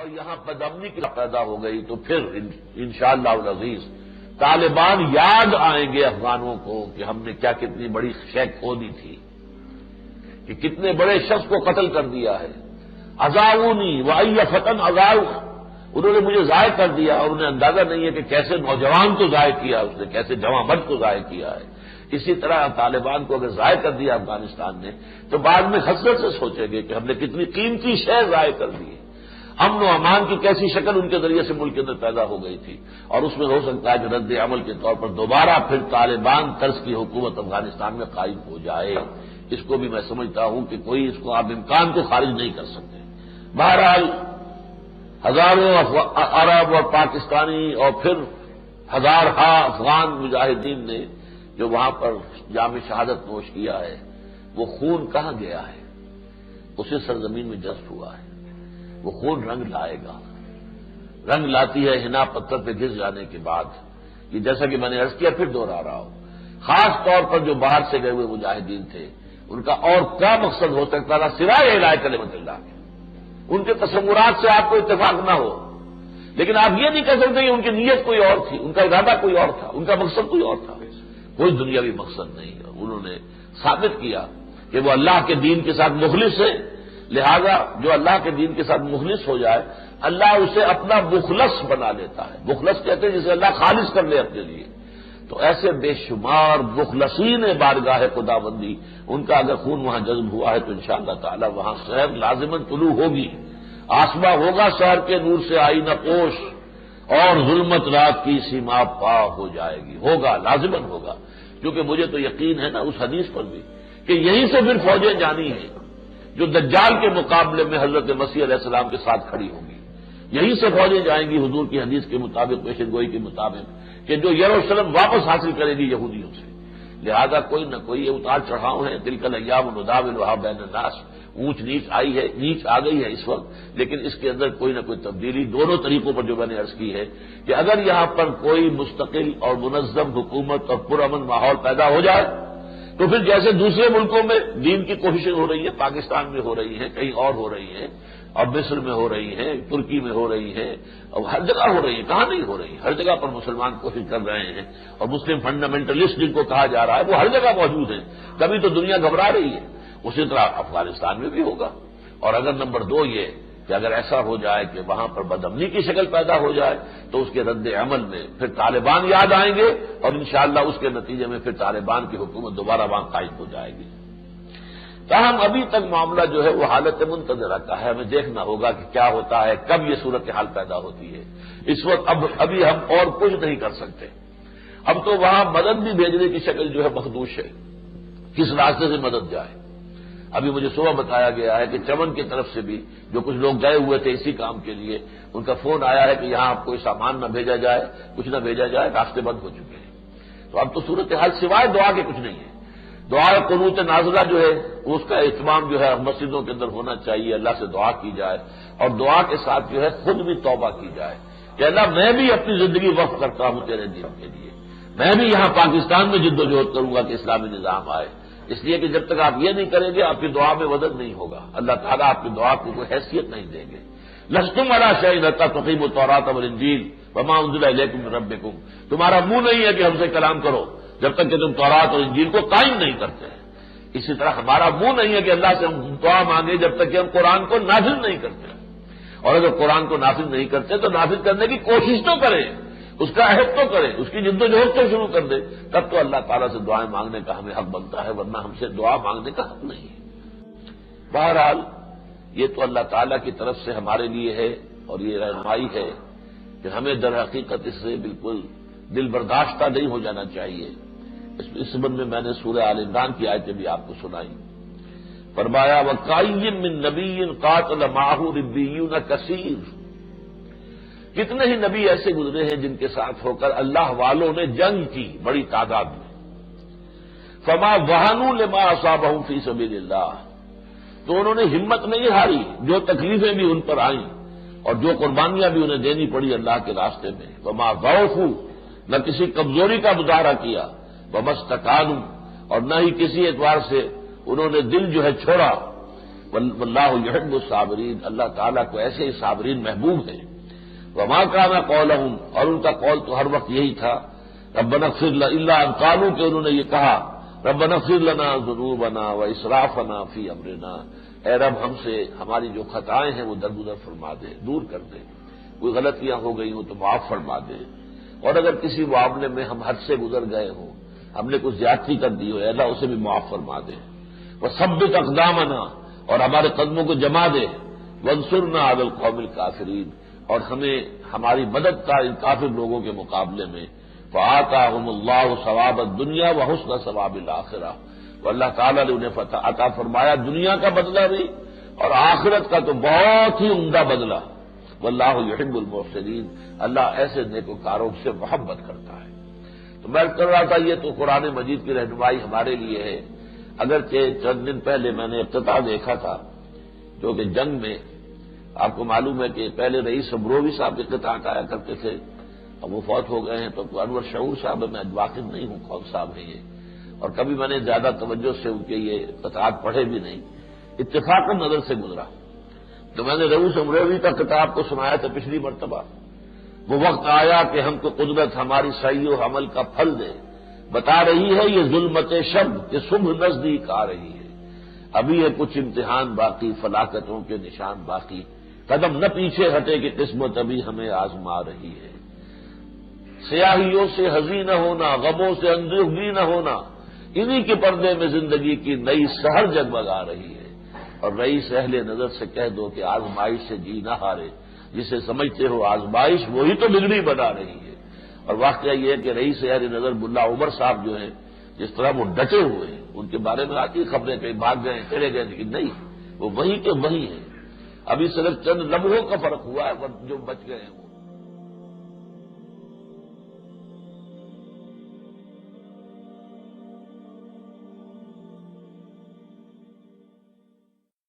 اور یہاں بدامنی کی پیدا ہو گئی تو پھر انشاءاللہ العزیز طالبان یاد آئیں گے افغانوں کو کہ ہم نے کیا کتنی بڑی شے کھو دی تھی، کہ کتنے بڑے شخص کو قتل کر دیا ہے۔ اذاؤنی وای فتن اذاؤ، انہوں نے مجھے ضائع کر دیا اور انہیں اندازہ نہیں ہے کہ کیسے نوجوان کو ضائع کیا اس نے، کیسے جوان مرد کو ضائع کیا ہے۔ اسی طرح طالبان کو اگر ضائع کر دیا افغانستان نے تو بعد میں حسرت سے سوچیں گے کہ ہم نے کتنی قیمتی شے ضائع کر دی ہے۔ امن و امان کی کیسی شکل ان کے ذریعے سے ملک کے اندر پیدا ہو گئی تھی، اور اس میں ہو سکتا ہے کہ رد عمل کے طور پر دوبارہ پھر طالبان طرز کی حکومت افغانستان میں قائم ہو جائے۔ اس کو بھی میں سمجھتا ہوں کہ کوئی اس کو آپ امکان کو خارج نہیں کر سکتے۔ بہرحال ہزاروں عرب اور پاکستانی اور پھر ہزارہا افغان مجاہدین نے جو وہاں پر جام شہادت نوش کیا ہے، وہ خون کہاں گیا ہے؟ اسی سرزمین میں جذب ہوا ہے۔ وہ خون رنگ لائے گا، رنگ لاتی ہے حنا پتھر پہ گھس جانے کے بعد۔ یہ جیسا کہ میں نے عرض کیا، پھر دوہرا رہا ہوں، خاص طور پر جو باہر سے گئے ہوئے مجاہدین تھے، ان کا اور کیا مقصد ہو سکتا تھا سوائے اعلاء کلمۃ اللہ کے؟ ان کے تصورات سے آپ کو اتفاق نہ ہو، لیکن آپ یہ نہیں کہہ سکتے کہ ان کی نیت کوئی اور تھی، ان کا ارادہ کوئی اور تھا، ان کا مقصد کوئی اور تھا۔ کوئی دنیاوی مقصد نہیں ہے۔ انہوں نے ثابت کیا کہ وہ اللہ کے دین کے ساتھ مخلص ہے، لہذا جو اللہ کے دین کے ساتھ مخلص ہو جائے اللہ اسے اپنا مخلص بنا لیتا ہے۔ مخلص کہتے ہیں جسے اللہ خالص کر لے اپنے لیے۔ تو ایسے بے شمار مخلصین بارگاہ خداوندی، ان کا اگر خون وہاں جذب ہوا ہے تو انشاءاللہ تعالی وہاں شہر لازماً طلوع ہوگی، آسماں ہوگا شہر کے نور سے آئینہ پوش، اور ظلمت رات کی سیما پا ہو جائے گی۔ ہوگا، لازماً ہوگا، کیونکہ مجھے تو یقین ہے نا اس حدیث پر بھی کہ یہیں سے پھر فوجیں جانی ہیں جو دجال کے مقابلے میں حضرت مسیح علیہ السلام کے ساتھ کھڑی ہوں گی۔ یہیں سے فوجیں جائیں گی حضور کی حدیث کے مطابق، پیشن گوئی کے مطابق، کہ جو یروشلم واپس حاصل کرے گی یہودیوں سے۔ لہذا کوئی نہ کوئی یہ اتار چڑھاؤ ہے، تلک الایام نداولها بین الناس، اونچ نیچ آئی ہے، نیچ آ گئی ہے اس وقت، لیکن اس کے اندر کوئی نہ کوئی تبدیلی دونوں طریقوں پر جو میں نے عرض کی ہے کہ اگر یہاں پر کوئی مستقل اور منظم حکومت اور پرامن ماحول پیدا ہو جائے تو پھر جیسے دوسرے ملکوں میں دین کی کوششیں ہو رہی ہیں، پاکستان میں ہو رہی ہیں، کہیں اور ہو رہی ہیں، اور مصر میں ہو رہی ہیں، ترکی میں ہو رہی ہیں، اور ہر جگہ ہو رہی ہیں، کہاں نہیں ہو رہی، ہر جگہ پر مسلمان کوشش کر رہے ہیں، اور مسلم فنڈامنٹلسٹ جن کو کہا جا رہا ہے وہ ہر جگہ موجود ہیں، کبھی تو دنیا گھبرا رہی ہے، اسی طرح افغانستان میں بھی ہوگا۔ اور اگر نمبر 2 یہ کہ اگر ایسا ہو جائے کہ وہاں پر بدامنی کی شکل پیدا ہو جائے تو اس کے رد عمل میں پھر طالبان یاد آئیں گے، اور انشاءاللہ اس کے نتیجے میں پھر طالبان کی حکومت دوبارہ وہاں قائم ہو جائے گی۔ تاہم ابھی تک معاملہ جو ہے وہ حالت منتظرہ کا ہے، ہمیں دیکھنا ہوگا کہ کیا ہوتا ہے، کب یہ صورتحال پیدا ہوتی ہے۔ اس وقت ابھی ہم اور کچھ نہیں کر سکتے۔ اب تو وہاں مدد بھی بھیجنے کی شکل جو ہے مخدوش ہے، کس راستے سے مدد جائے۔ ابھی مجھے صبح بتایا گیا ہے کہ چمن کی طرف سے بھی جو کچھ لوگ گئے ہوئے تھے اسی کام کے لیے، ان کا فون آیا ہے کہ یہاں کوئی سامان نہ بھیجا جائے، کچھ نہ بھیجا جائے، راستے بند ہو چکے ہیں۔ تو اب تو صورتحال سوائے دعا کے کچھ نہیں ہے۔ دعا قنوت نازلہ جو ہے اس کا اہتمام جو ہے مسجدوں کے اندر ہونا چاہیے، اللہ سے دعا کی جائے، اور دعا کے ساتھ جو ہے خود بھی توبہ کی جائے کہ اللہ میں بھی اپنی زندگی وقف کرتا ہوں تیرے دین کے لیے، میں بھی یہاں پاکستان میں جد و جہد کروں گا کہ اسلامی نظام آئے، اس لیے کہ جب تک آپ یہ نہیں کریں گے آپ کی دعا میں مدد نہیں ہوگا، اللہ تعالیٰ آپ کی دعا کو کوئی حیثیت نہیں دیں گے۔ لستم علی شیء حتی تقیموا التوراۃ والانجیل وما انزل الیکم من ربکم، تمہارا منہ نہیں ہے کہ ہم سے کلام کرو جب تک کہ تم تورات اور انجیل کو قائم نہیں کرتے ہیں۔ اسی طرح ہمارا منہ نہیں ہے کہ اللہ سے ہم دعا مانگے جب تک کہ ہم قرآن کو نافذ نہیں کرتے، اور اگر قرآن کو نافذ نہیں کرتے تو نافذ کرنے کی کوشش تو کریں، اس کا عہد تو کریں، اس کی جد و جہد تو شروع کر دیں، تب تو اللہ تعالیٰ سے دعائیں مانگنے کا ہمیں حق بنتا ہے، ورنہ ہم سے دعا مانگنے کا حق نہیں ہے۔ بہرحال یہ تو اللہ تعالیٰ کی طرف سے ہمارے لیے ہے، اور یہ رہنمائی ہے کہ ہمیں در حقیقت اس سے بالکل دل برداشتہ نہیں ہو جانا چاہیے۔ اس سبب میں نے سورہ آل عمران کی آیتیں بھی آپ کو سنائی۔ فرمایا وَكَأَيٍّ مِّن نَّبِيٍّ قَاتَلَ مَعَهُ رِبِّيُّونَ كَثِيرٌ، کتنے ہی نبی ایسے گزرے ہیں جن کے ساتھ ہو کر اللہ والوں نے جنگ کی بڑی تعداد میں۔ فما وہنوا لما اصابهم فی سبیل اللہ، تو انہوں نے ہمت نہیں ہاری، جو تکلیفیں بھی ان پر آئیں اور جو قربانیاں بھی انہیں دینی پڑی اللہ کے راستے میں، وما ضعفوا، نہ کسی کمزوری کا مظاہرہ کیا، وما استکانوا، اور نہ ہی کسی اعتبار سے انہوں نے دل جو ہے چھوڑا، واللہ یحب الصابرین، اللہ تعالیٰ کو ایسے ہی صابرین محبوب ہیں۔ وما کان قولہم، اور ان کا قول تو ہر وقت یہی تھا، ربنا اغفر لنا، الا ان قالوا، کہ انہوں نے یہ کہا ربنا اغفر لنا ذنوبنا واسرافنا فی امرنا، اے رب ہم سے ہماری جو خطائیں ہیں وہ درگزر فرما دے، دور کر دے، کوئی غلطیاں ہو گئی ہوں تو معاف فرما دے، اور اگر کسی معاملے میں ہم حد سے گزر گئے ہوں، ہم نے کچھ زیادتی کر دی ہو، اے اللہ اسے بھی معاف فرما دے، وثبت اقدامنا، اور ہمارے قدموں کو جما دے، وانصرنا علی القوم الکافرین، اور ہمیں ہماری مدد کا ان کافر لوگوں کے مقابلے میں، فآتاہم اللہ ثواب الدنیا وحسن ثواب الآخرہ، تو اللہ تعالیٰ نے انہیں عطا فرمایا دنیا کا بدلہ بھی اور آخرت کا تو بہت ہی عمدہ بدلہ، واللہ یحب المحسنین، اللہ ایسے نیکوکاروں سے محبت کرتا ہے۔ تو میں کر رہا تھا یہ تو قرآن مجید کی رہنمائی ہمارے لیے ہے، اگرچہ چند دن پہلے میں نے افتتاح دیکھا تھا جو کہ جنگ میں آپ کو معلوم ہے کہ پہلے رئیس امروی صاحب افتتاح آیا کرتے تھے، اب وہ فوت ہو گئے ہیں، تو انور شعور صاحب میں واقف نہیں ہوں کون صاحب ہیں یہ، اور کبھی میں نے زیادہ توجہ سے ان کے یہ افتتاحات پڑھے بھی نہیں، اتفاقاً نظر سے گزرا، تو میں نے رئیس امروی کا کتاب کو سنایا تھا پچھلی مرتبہ، وہ وقت آیا کہ ہم کو قدرت ہماری سعی و عمل کا پھل دے، بتا رہی ہے یہ ظلمت شب کہ صبح نزدیک آ رہی ہے، ابھی ہے کچھ امتحان باقی، فلاکتوں کے نشان باقی، قدم نہ پیچھے ہٹے کہ قسمت ابھی ہمیں آزما رہی ہے، سیاہیوں سے حزین نہ ہونا، غموں سے اندوہگی نہ ہونا، انہی کے پردے میں زندگی کی نئی سحر جگمگا رہی ہے، اور رئیس اہل نظر سے کہہ دو کہ آزمائش سے جی نہ ہارے، جسے سمجھتے ہو آزمائش وہی تو بگڑی بنا رہی ہے، اور واقعہ یہ ہے کہ رئیس اہل نظر ملا عمر صاحب جو ہیں، جس طرح وہ ڈٹے ہوئے ہیں، ان کے بارے میں آتی خبریں کہیں بھاگ گئے چلے گئے، لیکن نہیں، وہ وہی کے وہی ہیں، ابھی صرف چند لمحوں کا فرق ہوا ہے جو بچ گئے ہیں وہ۔